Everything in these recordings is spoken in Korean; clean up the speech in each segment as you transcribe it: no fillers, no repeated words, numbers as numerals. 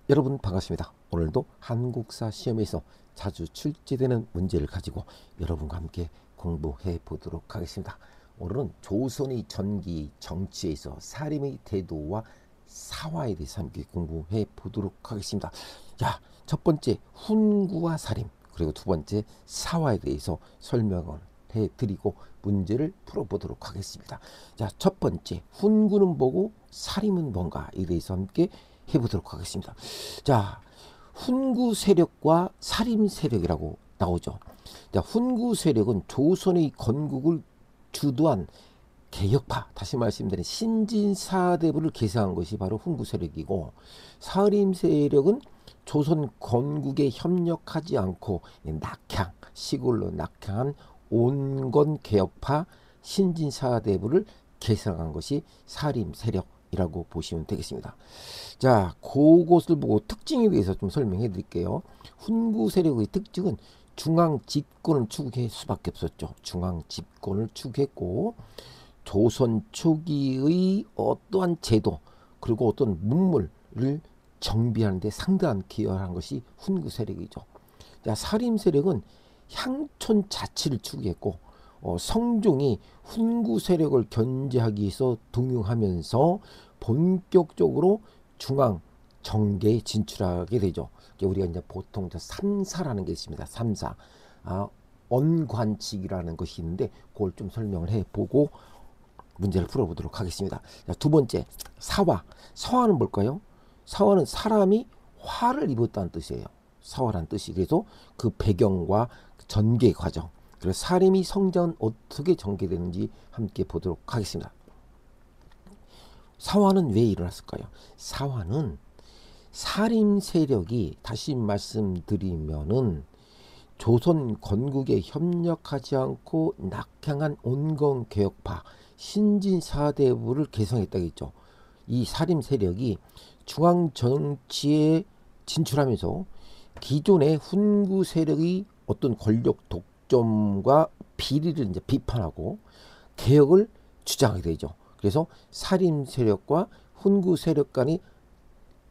여러분 반갑습니다. 오늘도 한국사 시험에서 자주 출제되는 문제를 가지고 여러분과 함께 공부해 보도록 하겠습니다. 오늘은 조선의 전기 정치에서 사림의 태도와 사화에 대해서 함께 공부해 보도록 하겠습니다. 자, 첫 번째 훈구와 사림, 그리고 두 번째 사화에 대해서 설명을 해드리고 문제를 풀어보도록 하겠습니다. 자, 첫 번째 훈구는 뭐고 사림은 뭔가에 대해서 함께 해보도록 하겠습니다. 자, 훈구 세력과 사림 세력이라고 나오죠. 자, 훈구 세력은 조선의 건국을 주도한 개혁파, 다시 말씀드린 신진사대부를 개성한 것이 바로 훈구 세력이고, 사림 세력은 조선 건국에 협력하지 않고 낙향, 시골로 낙향한 온건 개혁파 신진사대부를 개성한 것이 사림 세력이라고 보시면 되겠습니다. 자, 그것을 보고 특징에 대해서 좀 설명해 드릴게요. 훈구 세력의 특징은 중앙 집권을 추구할 수밖에 없었죠. 중앙 집권을 추구했고, 조선 초기의 어떠한 제도 그리고 어떤 문물을 정비하는 데 상당한 기여를 한 것이 훈구 세력이죠. 자, 사림 세력은 향촌 자치를 추구했고, 성종이 훈구 세력을 견제하기 위해서 동용하면서 본격적으로 중앙 정계에 진출하게 되죠. 우리가 이제 보통 삼사라는 게 있습니다. 삼사, 언관칙이라는 것이 있는데 그걸 좀 설명을 해보고 문제를 풀어보도록 하겠습니다. 자, 두 번째 사화. 사화는 뭘까요? 사화는 사람이 화를 입었다는 뜻이에요. 사화라는 뜻이. 그래서 그 배경과 전개 과정, 그리고 사림이 성장은 어떻게 전개되는지 함께 보도록 하겠습니다. 사화는 왜 일어났을까요? 사화는 사림 세력이, 다시 말씀드리면은 조선 건국에 협력하지 않고 낙향한 온건 개혁파 신진사대부를 개성했다겠죠. 이 사림 세력이 중앙 정치에 진출하면서 기존의 훈구 세력의 어떤 권력 독점과 비리를 이제 비판하고 개혁을 주장하게 되죠. 그래서 사림 세력과 훈구 세력 간이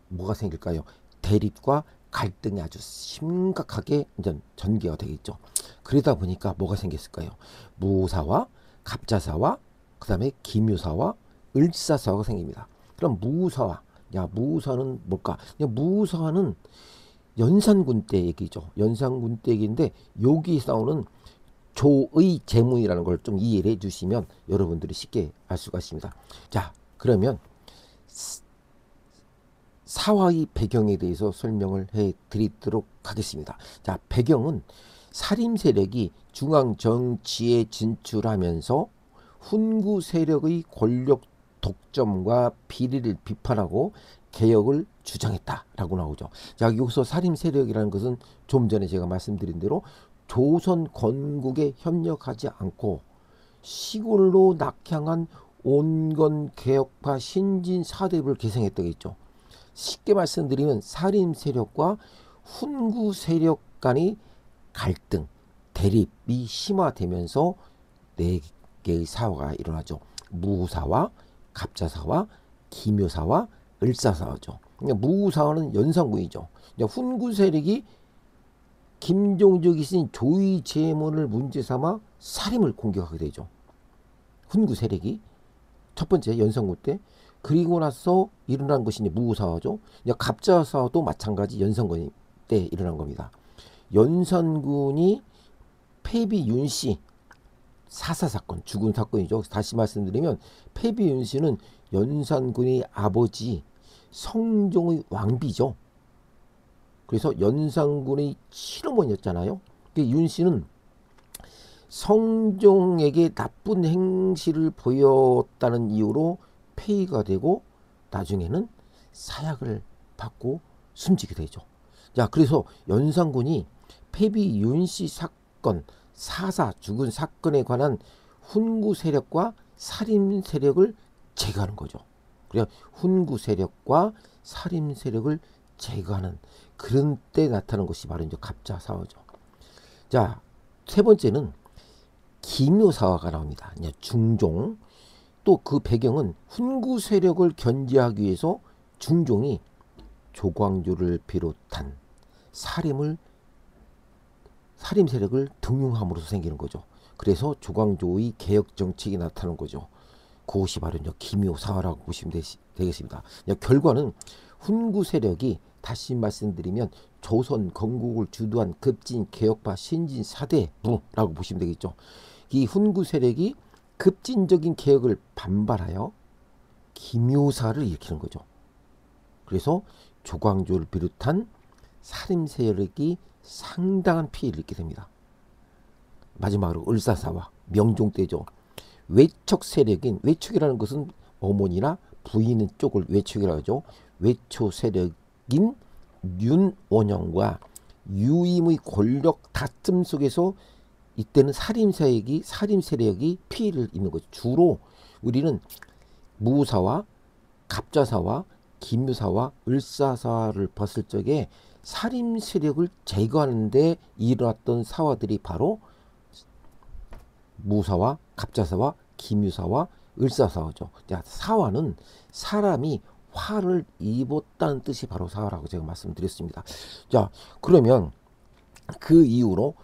뭐가 생길까요? 대립과 갈등이 아주 심각하게 이제 전개가 되겠죠. 그러다 보니까 뭐가 생겼을까요? 무사와 갑자사와 그 다음에 기묘사와 을사사가 생깁니다. 그럼 무사와, 무사는 뭘까? 무사는 연산군 때 얘기죠. 연산군 때 얘기인데 여기 나오는 조의 제문이라는 걸 좀 이해를 해주시면 여러분들이 쉽게 알 수가 있습니다. 자, 그러면 사화의 배경에 대해서 설명을 해드리도록 하겠습니다. 자, 배경은 사림 세력이 중앙 정치에 진출하면서 훈구 세력의 권력 독점과 비리를 비판하고 개혁을 주장했다라고 나오죠. 자, 여기서 사림 세력이라는 것은 좀 전에 제가 말씀드린 대로 조선 건국에 협력하지 않고 시골로 낙향한 온건 개혁파 신진 사대부를 개성했다겠죠. 쉽게 말씀드리면 사림 세력과 훈구 세력 간의 갈등, 대립이 심화되면서 네 개의 사화가 일어나죠. 무사와 갑자사와 기묘사와 을사사죠. 무사화는 연산군이죠. 훈구 세력이 김종적이 쓴 조의 제문을 문제 삼아 사림을 공격하게 되죠. 훈구 세력이 첫 번째 연산군 때. 그리고 나서 일어난 것이 무사화죠. 갑자사도 마찬가지 연산군 때 일어난 겁니다. 연산군이 패비 윤씨 사사 사건, 죽은 사건이죠. 다시 말씀드리면 패비 윤씨는 연산군의 아버지 성종의 왕비죠. 그래서 연산군의 친어머니였잖아요. 윤씨는 성종에게 나쁜 행실을 보였다는 이유로 폐위가 되고 나중에는 사약을 받고 숨지게 되죠. 자, 그래서 연산군이 패비 윤씨 사건, 사사 죽은 사건에 관한 훈구 세력과 사림 세력을 제거하는 거죠. 그래서 훈구 세력과 사림 세력을 제거하는 그런 때 나타나는 것이 바로 이제 갑자사화죠. 자, 세 번째는 기묘사화가 나옵니다. 중종. 또 그 배경은 훈구 세력을 견제하기 위해서 중종이 조광조를 비롯한 사림 세력을 등용함으로써 생기는 거죠. 그래서 조광조의 개혁 정책이 나타나는 거죠. 그것이 바로 기묘사화라고 보시면 되겠습니다. 결과는 훈구 세력이 다시 말씀드리면 조선 건국을 주도한 급진 개혁파 신진 사대부라고 보시면 되겠죠. 이 훈구 세력이 급진적인 개혁을 반발하여 기묘사를 일으키는 거죠. 그래서 조광조를 비롯한 사림 세력이 상당한 피해를 입게 됩니다. 마지막으로 을사사화, 명종 때죠. 외척 세력인, 외척이라는 것은 어머니나 부인 쪽을 외척이라고 하죠. 외초 세력인 윤원영과 유임의 권력 다툼 속에서 이때는 사림 세력이 피해를 입는 거죠. 주로 우리는 무사와 갑자사와 기묘사와 을사사를 봤을 적에 사림 세력을 제거하는 데 일어났던 사화들이 바로 무사와 갑자사와 기묘사와 을사사화죠. 자, 사화는 사람이 화를 입었다는 뜻이 바로 사화라고 제가 말씀드렸습니다. 자, 그러면 그 이후로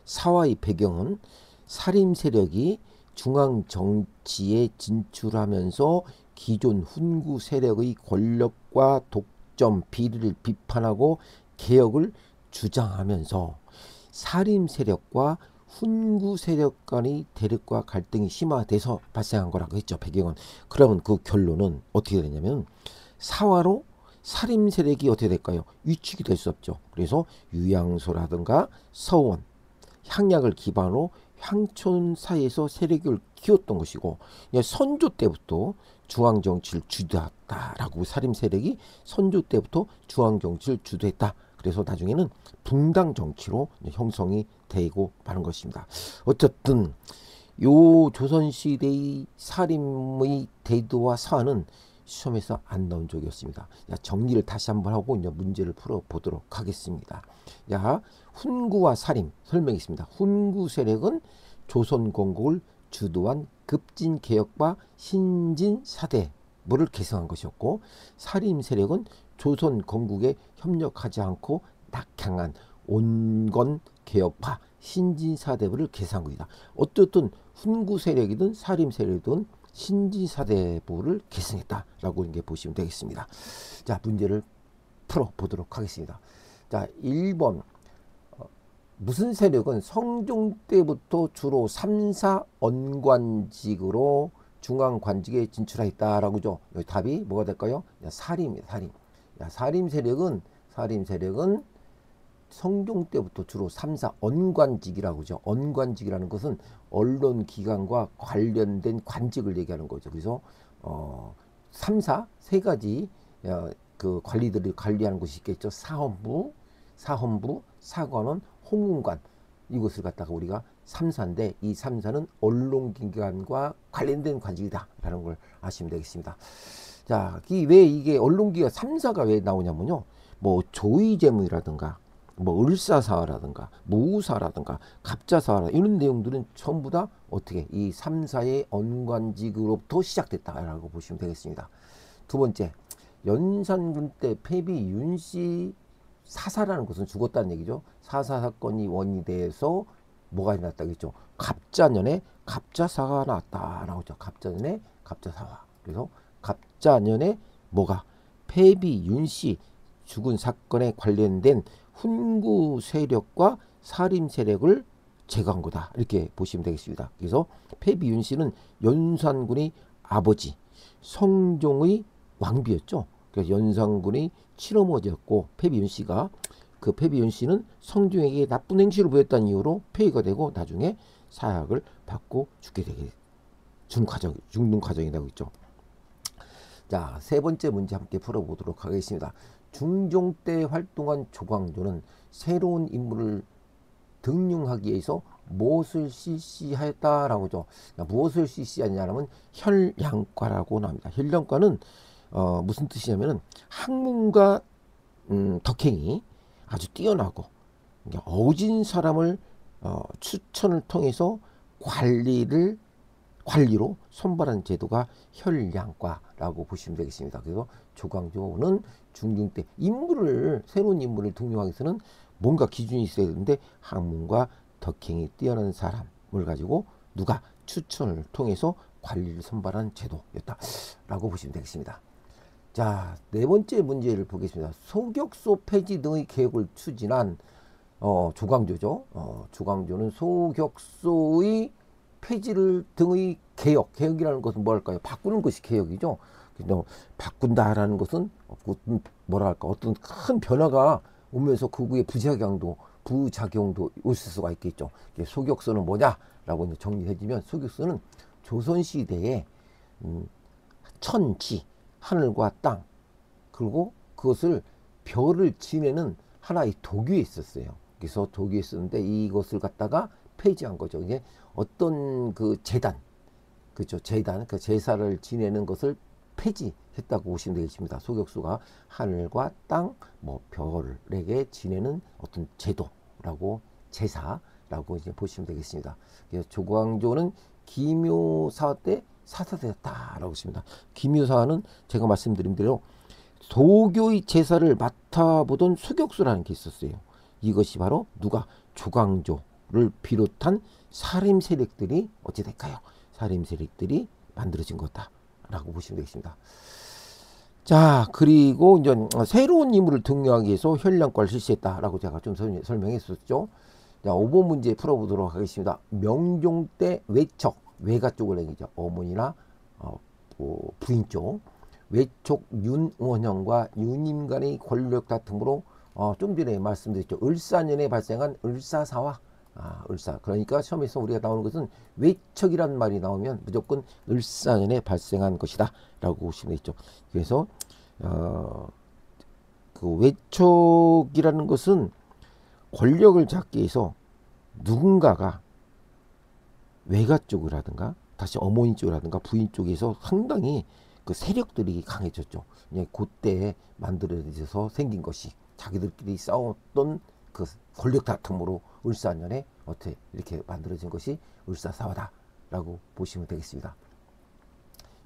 사화의 배경은 사림 세력이 중앙 정치에 진출하면서 기존 훈구 세력의 권력과 독점 비리를 비판하고 개혁을 주장하면서 사림 세력과 훈구 세력 간의 대립과 갈등이 심화돼서 발생한 거라고 했죠. 배경은. 그러면 그 결론은 어떻게 되냐면 사화로 사림 세력이 어떻게 될까요? 위축이 될 수 없죠. 그래서 유양소라든가 서원, 향약을 기반으로 향촌 사이에서 세력을 키웠던 것이고, 선조 때부터 중앙 정치를 주도했다라고, 사림 세력이 선조 때부터 중앙 정치를 주도했다. 그래서 나중에는 붕당 정치로 형성이 되고 마는 것입니다. 어쨌든 요 조선시대의 사림의 대도와 사화는 시험에서 안 나온 적이 없습니다. 정리를 다시 한번 하고 이제 문제를 풀어보도록 하겠습니다. 훈구와 사림 설명했습니다. 훈구 세력은 조선 건국을 주도한 급진 개혁과 신진 사대부를 개성한 것이었고, 사림 세력은 조선 건국에 협력하지 않고 낙향한 온건 개혁파 신진 사대부를 개성한 것이다. 어쨌든 훈구 세력이든 사림 세력이든 신진 사대부를 계승했다라고 이렇게 보시면 되겠습니다. 자, 문제를 풀어보도록 하겠습니다. 자, 1번. 무슨 세력은 성종 때부터 주로 3사 언관직으로 중앙관직에 진출하였다라고죠. 여기 답이 뭐가 될까요? 사림입니다. 사림. 사림 세력은 성종 때부터 주로 3사 언관직이라고 하죠. 언관직이라는 것은 언론기관과 관련된 관직을 얘기하는 거죠. 그래서 3사 세 가지 그 관리들이 관리하는 곳이 있겠죠. 사헌부, 사관원, 홍문관, 이것을 갖다가 우리가 3사인데 이 3사는 언론기관과 관련된 관직이다라는 걸 아시면 되겠습니다. 자, 왜 이게 언론기관 3사가 왜 나오냐면요. 뭐 조의제문이라든가 뭐 을사사라든가 무사라든가 갑자사라 이런 내용들은 전부 다 어떻게 이 3사의 언관직으로부터 시작됐다라고 보시면 되겠습니다. 두 번째, 연산군 때 폐비 윤씨 사사라는 것은 죽었다는 얘기죠. 사사 사건이 원인이 돼서 뭐가 났다고 했죠. 갑자년에 갑자사가 나왔다라고 했죠. 갑자년에 갑자사화. 그래서 갑자년에 뭐가 폐비 윤씨 죽은 사건에 관련된 훈구 세력과 사림 세력을 제거한 거다. 이렇게 보시면 되겠습니다. 그래서 폐비 윤씨는 연산군의 아버지 성종의 왕비였죠. 그래서 연산군의 친어머니였고, 폐비 윤씨가 그 폐비 윤씨는 성종에게 나쁜 행실을 보였다는 이유로 폐위가 되고 나중에 사약을 받고 죽는 과정이라고 있죠. 자, 세 번째 문제 함께 풀어보도록 하겠습니다. 중종 때 활동한 조광조는 새로운 인물을 등용하기 위해서 무엇을 실시하였다라고 하죠. 무엇을 실시하냐면 혈량과라고 나옵니다. 혈량과는 무슨 뜻이냐면은 학문과 덕행이 아주 뛰어나고 어진 사람을 추천을 통해서 관리로 선발한 제도가 혈량과라고 보시면 되겠습니다. 그래서 조광조는 중종 때 새로운 인물을 등용하기 위해서는 뭔가 기준이 있어야 되는데 학문과 덕행이 뛰어난 사람을 가지고 누가 추천을 통해서 관리를 선발한 제도였다라고 보시면 되겠습니다. 자, 네 번째 문제를 보겠습니다. 소격소 폐지 등의 개혁을 추진한 조광조죠. 조광조는 소격소의 폐지를 등의 개혁이라는 것은 뭐랄까요? 바꾸는 것이 개혁이죠. 바꾼다라는 것은 뭐랄까 어떤 큰 변화가 오면서 그 후에 부작용도 있을 수가 있겠죠. 소격소는 뭐냐라고 정리해주면 소격소는 조선시대에 천지, 하늘과 땅, 그리고 그것을 별을 지내는 하나의 도규에 있었어요. 그래서 도규에 있었는데 이것을 갖다가 폐지한 거죠. 이게 어떤 그 재단, 그죠? 재단, 그 제사를 지내는 것을 폐지했다고 보시면 되겠습니다. 소격수가 하늘과 땅, 뭐 별에게 지내는 어떤 제도라고 제사라고 이제 보시면 되겠습니다. 그래서 조광조는 기묘사 때 사사되었다라고 했습니다. 기묘사는 제가 말씀드린 대로 도교의 제사를 맡아보던 소격수라는 게 있었어요. 이것이 바로 누가 조광조를 비롯한 사림 세력들이 어찌 될까요? 사림 세력들이 만들어진 거다라고 보시면 되겠습니다. 자, 그리고 이제 새로운 인물을 등용하기 위해서 현량과를 실시했다라고 제가 좀 설명했었죠. 자, 5번 문제 풀어보도록 하겠습니다. 명종 때 외가 쪽을 얘기죠. 어머니나 부인 쪽. 외촉 윤원형과 유님 간의 권력 다툼으로 좀 전에 말씀드렸죠. 을사년에 발생한 을사사화. 그러니까 시험에서 우리가 나오는 것은 외척이란 말이 나오면 무조건 을사년에 발생한 것이다 라고 보시면 되죠. 그래서 그 외척이라는 것은 권력을 잡기 위해서 누군가가 외가 쪽이라든가 다시 어머니 쪽이라든가 부인 쪽에서 상당히 그 세력들이 강해졌죠. 그때 만들어져서 생긴 것이 자기들끼리 싸웠던 그 권력 다툼으로 을사년에 어떻게 이렇게 만들어진 것이 을사사화다라고 보시면 되겠습니다.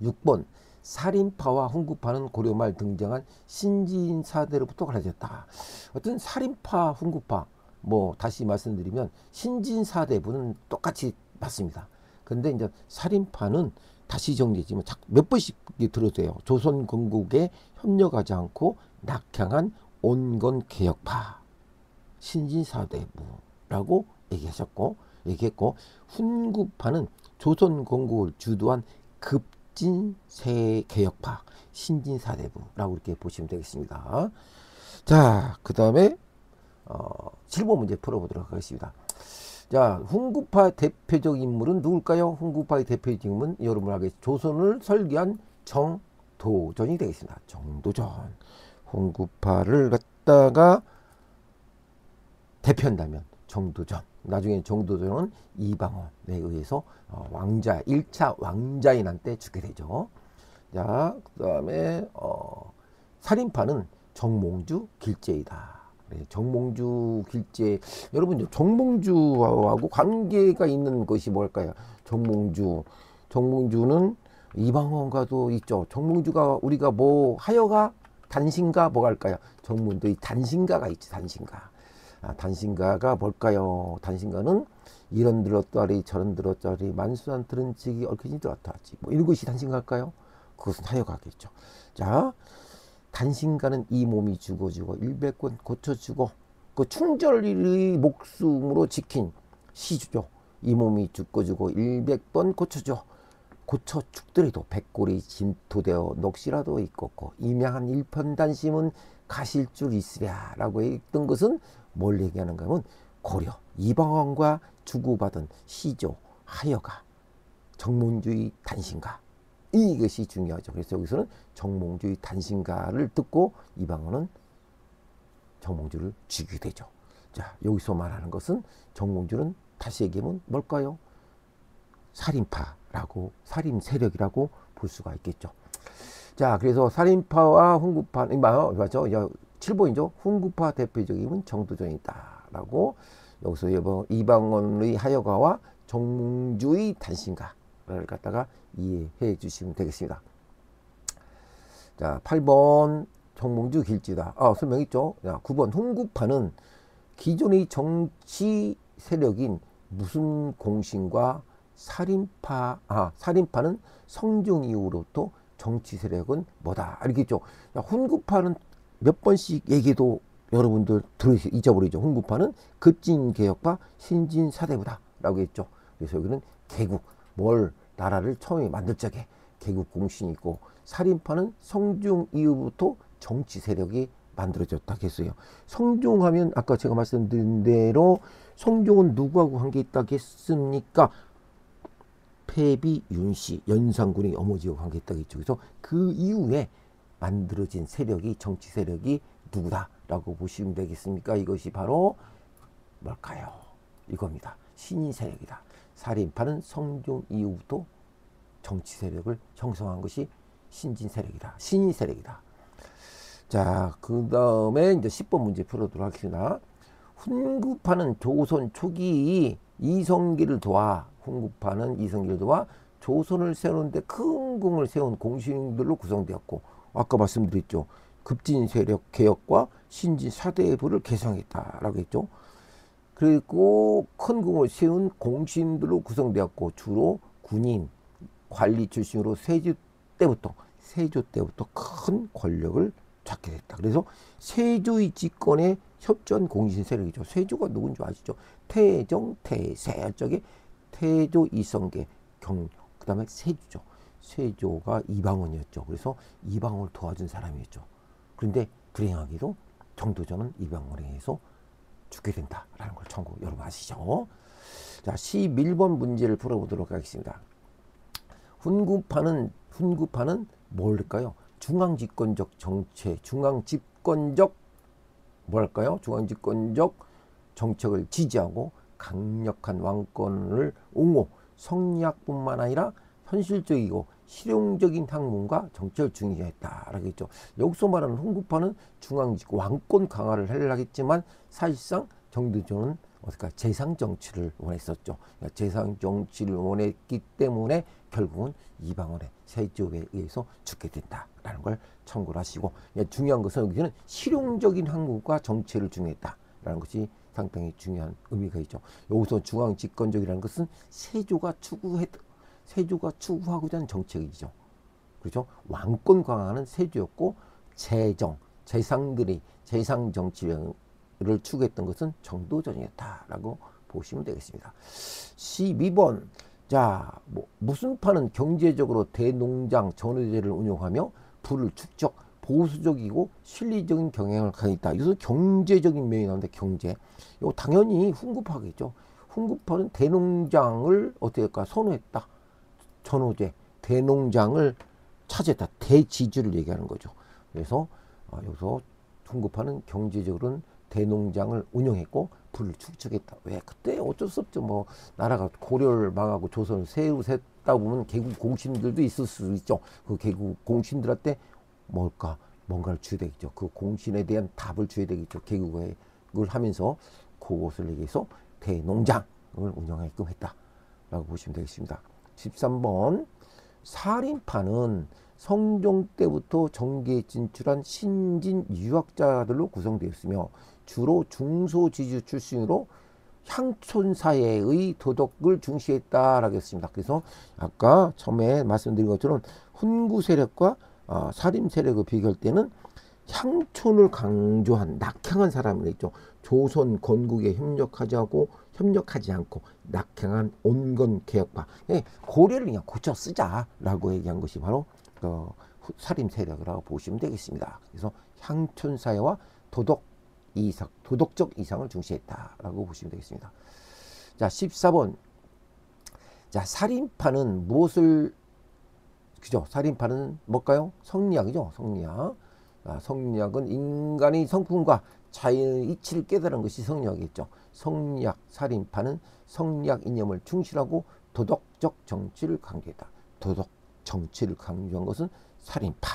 6번 살인파와 훈구파는 고려 말 등장한 신진사대로부터 갈라졌다. 어떤 살인파, 훈구파 뭐 다시 말씀드리면 신진사대부는 똑같이 맞습니다. 근데 이제 살인파는 다시 정리했지만 몇 번씩 들어도 돼요. 조선 건국에 협력하지 않고 낙향한 온건 개혁파 신진사대부라고 얘기했고 훈구파는 조선 건국을 주도한 급진세 개혁파 신진사대부라고 이렇게 보시면 되겠습니다. 자, 그 다음에 7번 문제 풀어보도록 하겠습니다. 자, 훈구파 대표적 인물은 누굴까요? 훈구파의 대표적 인물은 여러분 알겠죠. 조선을 설계한 정도전이 되겠습니다. 정도전. 훈구파를 갖다가 대표한다면 정도전. 나중에 정도전은 이방원에 의해서 1차 왕자인한 때 죽게 되죠. 자, 그 다음에 살인파는 정몽주 길제이다. 네, 정몽주 길제. 여러분 정몽주하고 관계가 있는 것이 뭘까요? 정몽주는 이방원과도 있죠. 정몽주가 우리가 뭐 하여가 단신가 뭐가 할까요? 정몽주의 단신가가 있지. 단신가가 뭘까요? 단신가는 이런 들었다리 저런 들었다리 만수한 들은 지기 얽혀진 들었다지 뭐 이런 것이 단신가일까요? 그것은 하여가겠죠. 자, 단신가는 이 몸이 죽어주고 100권 고쳐주고 그 충절의 목숨으로 지킨 시주죠. 이 몸이 죽어주고 100번 고쳐줘. 고쳐 죽더라도 백골이 진토되어 녹시라도 있겠고 임양한 일편단심은 가실 줄 있으랴 라고 했던 것은 뭘 얘기하는가 하면 고려 이방원과 주고받은 시조 하여가 정몽주의 단신가 이것이 중요하죠. 그래서 여기서는 정몽주의 단신가를 듣고 이방원은 정몽주를 죽이게 되죠. 자, 여기서 말하는 것은 정몽주는 다시 얘기하면 뭘까요? 살인파라고 살인 세력이라고 볼 수가 있겠죠. 자, 그래서 살인파와 훈구파 맞죠? 7번이죠. 훈구파 대표적인 정도전이다라고 여기서 이방원의 하여가와 정몽주의 단신가를 갖다가 이해해 주시면 되겠습니다. 자, 8번 정몽주 길지다. 설명했죠. 자, 9번 훈구파는 기존의 정치 세력인 무슨 공신과 살인파는 성종 이후로부터 정치 세력은 뭐다. 알겠죠? 훈구파는 몇 번씩 얘기도 여러분들 잊어버리죠. 훈구파는 급진개혁파 신진사대부다 라고 했죠. 그래서 여기는 개국, 나라를 처음에 만들 적에 개국 공신이 있고, 살인파는 성종 이후부터 정치 세력이 만들어졌다 했어요. 성종하면 아까 제가 말씀드린 대로 성종은 누구하고 관계 있다고 했습니까? 패비 윤씨, 연산군의 어머니와 관계 있다고 했죠. 그래서 그 이후에 만들어진 세력이, 정치 세력이 누구다라고 보시면 되겠습니까? 이것이 바로 뭘까요? 이겁니다. 신인 세력이다. 살인파는 성종 이후부터 정치 세력을 형성한 것이 신진 세력이다. 신인 세력이다. 자, 그 다음에 이제 10번 문제 풀어보도록 하겠습니다. 훈구파는 조선 초기 이성계를 도와, 훈구파는 이성계를 도와 조선을 세우는데 큰 공을 세운 공신들로 구성되었고, 아까 말씀드렸죠. 급진 세력 개혁과 신진 사대부를 개성했다라고 했죠. 그리고 큰 공을 세운 공신들로 구성되었고, 주로 군인, 관리 출신으로 세조 때부터 큰 권력을 잡게 됐다. 그래서 세조의 집권에 협조한 공신 세력이죠. 세조가 누군지 아시죠? 태정, 태세 쪽에 태조, 이성계, 그 다음에 세조죠. 세조가 이방원이었죠. 그래서 이방원을 도와준 사람이었죠. 그런데 불행하게도 정도전은 이방원에 의해서 죽게 된다라는 걸 참고 여러분 아시죠? 자, 11번 문제를 풀어보도록 하겠습니다. 훈구파는 뭘까요? 중앙집권적 정책, 중앙집권적 정책을 지지하고 강력한 왕권을 옹호, 성리학뿐만 아니라 현실적이고 실용적인 학문과 정책을 중시했다라고 했죠. 여기서 말하는 훈구파는 중앙집권 왕권 강화를 하려고 했지만 사실상 정도전은 재상 정치를 원했었죠. 그러니까 재상 정치를 원했기 때문에 결국은 이방원의 세조에 의해서 죽게 된다라는 걸 참고를 하시고, 중요한 것은 여기는 실용적인 학문과 정치를 중요했다라는 것이 상당히 중요한 의미가 있죠. 여기서 중앙집권적이라는 것은 세조가 추구하고자 하는 정책이죠. 그렇죠? 왕권 강화는 세조였고, 재상 정치를 추구했던 것은 정도전이었다라고 보시면 되겠습니다. 12번. 자, 무슨 파는 경제적으로 대농장 전후제를 운용하며 부를 축적, 보수적이고 실리적인 경향을 가지고 있다. 여기서 경제적인 면이 나오는데, 경제. 이거 당연히 훈구파겠죠. 훈구파는 대농장을 어떻게 할까? 선호했다. 전후제, 대농장을 차지했다. 대지주를 얘기하는 거죠. 그래서 여기서 훈구파는 경제적으로는 대농장을 운영했고 부를 축적했다. 왜? 그때 어쩔 수 없죠. 나라가 고려를 망하고 조선을 새로 셌다 보면 개국 공신들도 있을 수 있죠. 그 개국 공신들한테 뭔가를 줘야 되겠죠. 그 공신에 대한 답을 줘야 되겠죠. 개국을 하면서 그것을 위해서 대농장을 운영하게끔 했다라고 보시면 되겠습니다. 13번. 살인파는 성종 때부터 정계에 진출한 신진 유학자들로 구성되었으며 주로 중소지주 출신으로 향촌사회의 도덕을 중시했다라고 했습니다. 그래서 아까 처음에 말씀드린 것처럼 훈구 세력과 살인 세력을 비교할 때는 향촌을 강조한 낙향한 사람을 했죠. 조선 건국에 협력하지 않고 낙향한 온건 개혁파. 고려를 그냥 고쳐 쓰자라고 얘기한 것이 바로 살인 세력이라고 보시면 되겠습니다. 그래서 향촌 사회와 도덕적 이상을 중시했다라고 보시면 되겠습니다. 자, 14번. 자, 살인파는 무엇을, 그죠? 살인파는 뭘까요? 성리학이죠. 성리학. 성리학은 인간의 성품과 자연의 이치를 깨달은 것이 성리학이겠죠. 성리학, 살인파는 성리학 이념을 충실하고 도덕적 정치를 강조했다. 도덕 정치를 강조한 것은 살인파.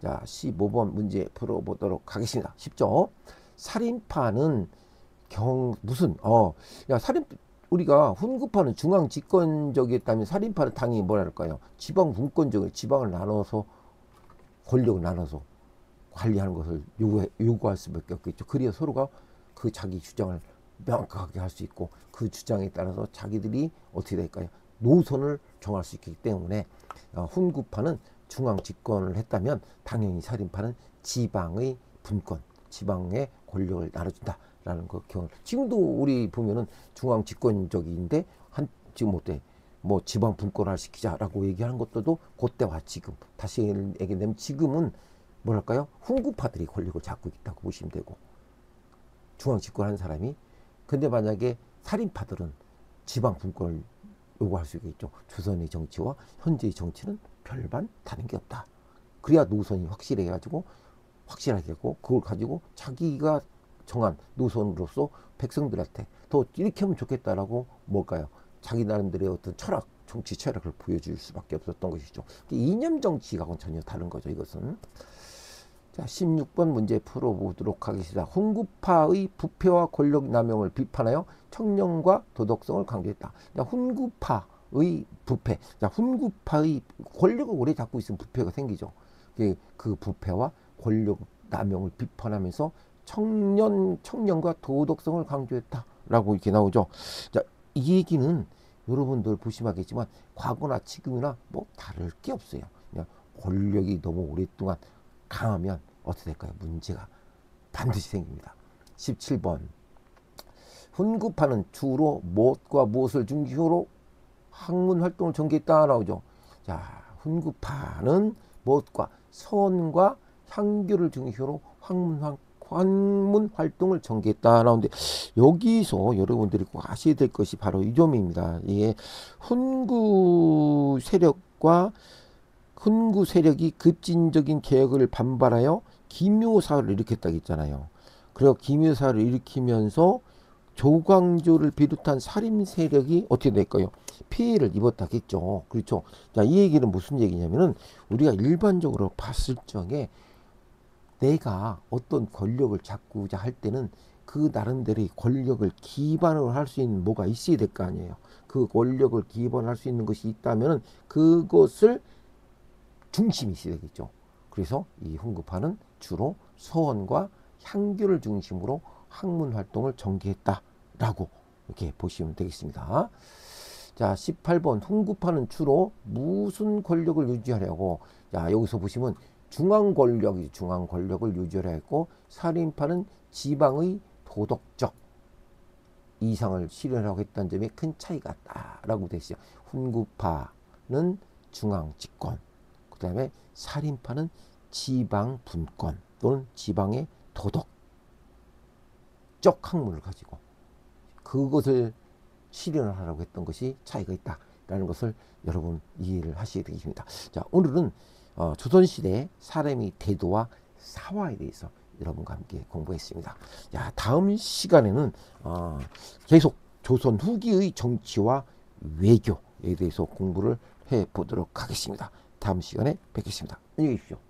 자, 15번 문제 풀어보도록 하겠습니다. 쉽죠? 살인파는 우리가 훈구파는 중앙 집권적이었다면 살인파는 당연히 뭐랄까요? 지방 분권적으로 지방을 나눠서 권력을 나눠서 관리하는 것을 요구할 수밖에 없겠죠. 그래야 서로가 그 자기 주장을 명확하게 할 수 있고 그 주장에 따라서 자기들이 어떻게 될까요? 노선을 정할 수 있기 때문에 훈구파는 중앙 집권을 했다면 당연히 살인파는 지방의 분권, 지방의 권력을 나눠준다라는 그 경우. 지금도 우리 보면은 중앙 집권적인데 지금 어때? 뭐 지방 분권화를 시키자라고 얘기하는 것도 그때와 지금 다시 얘기하면 지금은 뭐랄까요? 훈구파들이 권력을 잡고 있다고 보시면 되고 중앙 집권하는 사람이 근데 만약에 살인파들은 지방 분권을 요구할 수 있겠죠. 조선의 정치와 현재의 정치는 별반 다른 게 없다. 그래야 노선이 확실해가지고 확실하게 하고 그걸 가지고 자기가 정한 노선으로서 백성들한테 더 이렇게 하면 좋겠다라고 뭘까요? 자기 나름대로의 어떤 철학, 정치 철학을 보여줄 수밖에 없었던 것이죠. 이념 정치하고는 전혀 다른 거죠. 이것은. 자, 16번 문제 풀어보도록 하겠습니다. 훈구파의 부패와 권력 남용을 비판하여 청렴과 도덕성을 강조했다. 자, 훈구파의 부패. 자, 훈구파의 권력을 오래 잡고 있으면 부패가 생기죠. 그 부패와 권력 남용을 비판하면서 청렴과 도덕성을 강조했다라고 이렇게 나오죠. 자, 이 얘기는 여러분들 보시면 알겠지만 과거나 지금이나 뭐 다를 게 없어요. 그냥 권력이 너무 오랫동안 강하면 어떻게 될까요? 문제가 반드시 생깁니다. 17번 훈구파는 주로 무엇과 무엇을 중시로 학문 활동을 전개했다 나오죠. 자, 훈구파는 무엇과 선과 향교를 중시로 학문 활동을 전개했다 나오는데 여기서 여러분들이 꼭 아셔야 될 것이 바로 이 점입니다. 이게 훈구 세력이 급진적인 개혁을 반발하여 기묘사를 일으켰다고 했잖아요. 그리고 기묘사를 일으키면서 조광조를 비롯한 살인 세력이 어떻게 될까요? 피해를 입었다고 했죠. 그렇죠. 자, 이 얘기는 무슨 얘기냐면은 우리가 일반적으로 봤을 적에 내가 어떤 권력을 잡고자 할 때는 그 나름대로의 권력을 기반으로 할 수 있는 뭐가 있어야 될 거 아니에요. 그 권력을 기반할 수 있는 것이 있다면은 그것을 중심이 있어야 되겠죠. 그래서 이 훈구파는 주로 서원과 향교를 중심으로 학문 활동을 전개했다라고 이렇게 보시면 되겠습니다. 자, 18번 훈구파는 주로 무슨 권력을 유지하려고? 자, 여기서 보시면 중앙 권력을 유지하려 했고 살인파는 지방의 도덕적 이상을 실현하고 했다는 점에 큰 차이가 있다라고 되어 있어요. 훈구파는 중앙 집권, 그 다음에 살인파는 지방 분권 또는 지방의 도덕적 학문을 가지고 그것을 실현을 하라고 했던 것이 차이가 있다라는 것을 여러분 이해를 하셔야 되겠습니다. 자, 오늘은 조선시대 사람의 태도와 사화에 대해서 여러분과 함께 공부했습니다. 자, 다음 시간에는 계속 조선 후기의 정치와 외교에 대해서 공부를 해보도록 하겠습니다. 다음 시간에 뵙겠습니다. 안녕히 계십시오.